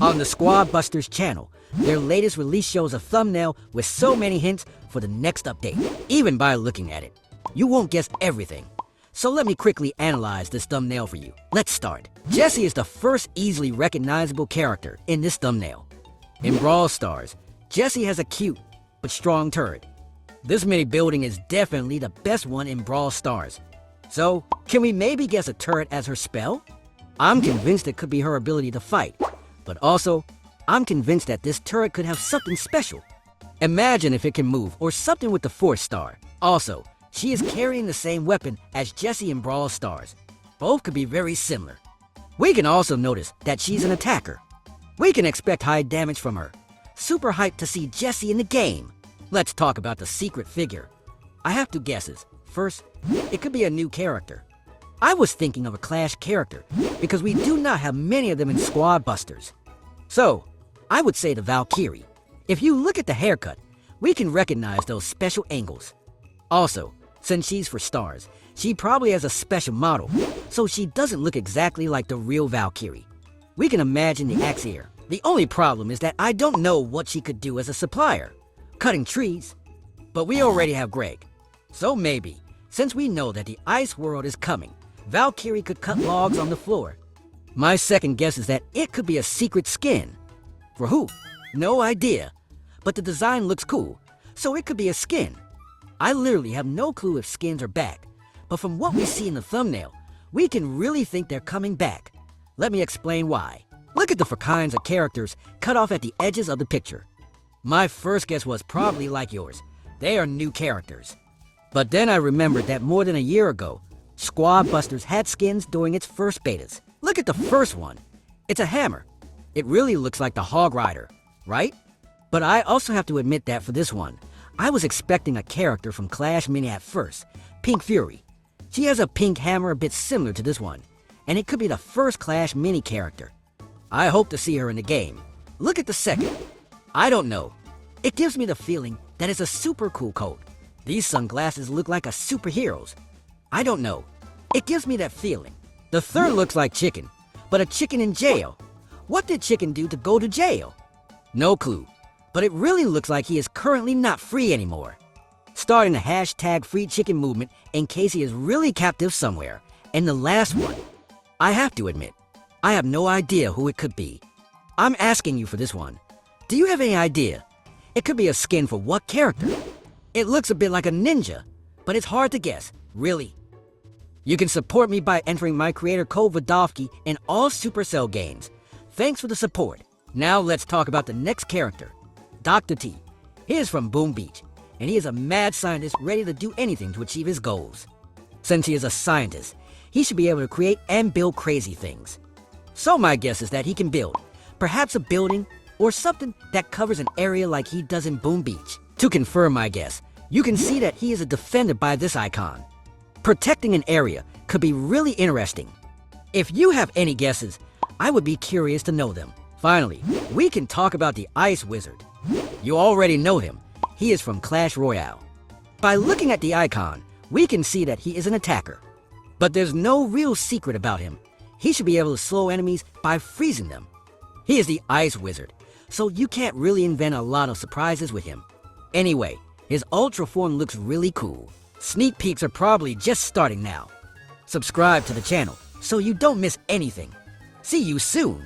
on the Squadbusters channel. Their latest release shows a thumbnail with so many hints for the next update. Even by looking at it, you won't guess everything. So let me quickly analyze this thumbnail for you. Let's start. Jessie is the first easily recognizable character in this thumbnail. In Brawl Stars, Jessie has a cute but strong turret. This mini building is definitely the best one in Brawl Stars. So, can we maybe guess a turret as her spell? I'm convinced it could be her ability to fight, but also, I'm convinced that this turret could have something special. Imagine if it can move or something with the Force Star. Also, she is carrying the same weapon as Jessie in Brawl Stars. Both could be very similar. We can also notice that she's an attacker. We can expect high damage from her. Super hyped to see Jessie in the game. Let's talk about the secret figure. I have two guesses. First, it could be a new character. I was thinking of a Clash character because we do not have many of them in Squadbusters. So, I would say the Valkyrie. If you look at the haircut, we can recognize those special angles. Also, since she's for stars, she probably has a special model, so she doesn't look exactly like the real Valkyrie. We can imagine the axe here. The only problem is that I don't know what she could do as a supplier. Cutting trees. But we already have Greg. So maybe, since we know that the ice world is coming, Valkyrie could cut logs on the floor. My second guess is that it could be a secret skin. For who? No idea. But the design looks cool, so it could be a skin. I literally have no clue if skins are back, but from what we see in the thumbnail, we can really think they're coming back. Let me explain why. Look at the four kinds of characters cut off at the edges of the picture. My first guess was probably like yours. They are new characters. But then I remembered that more than a year ago, Squadbusters had skins during its first betas. Look at the first one. It's a hammer. It really looks like the Hog Rider, right? But I also have to admit that for this one, I was expecting a character from Clash Mini at first, Pink Fury. She has a pink hammer a bit similar to this one, and it could be the first Clash Mini character. I hope to see her in the game. Look at the second. I don't know. It gives me the feeling that it's a super cool coat. These sunglasses look like a superhero's. I don't know. It gives me that feeling. The third looks like Chicken, but a chicken in jail. What did Chicken do to go to jail? No clue, but it really looks like he is currently not free anymore. Starting the hashtag Free Chicken movement in case he is really captive somewhere. And the last one, I have to admit, I have no idea who it could be. I'm asking you for this one. Do you have any idea? It could be a skin for what character? It looks a bit like a ninja, but it's hard to guess, really. You can support me by entering my creator code Vadowki in all supercell games. Thanks for the support. Now let's talk about the next character, Dr. T. He is from Boom Beach, and he is a mad scientist ready to do anything to achieve his goals. Since he is a scientist, he should be able to create and build crazy things. So my guess is that he can build, perhaps a building or something that covers an area like he does in Boom Beach. To confirm my guess, you can see that he is a defender by this icon. Protecting an area could be really interesting. If you have any guesses, I would be curious to know them. Finally, we can talk about the Ice Wizard. You already know him. He is from Clash Royale. By looking at the icon, we can see that he is an attacker. But there's no real secret about him. He should be able to slow enemies by freezing them. He is the Ice Wizard, so you can't really invent a lot of surprises with him. Anyway, his Ultra form looks really cool. Sneak peeks are probably just starting now. Subscribe to the channel so you don't miss anything. See you soon!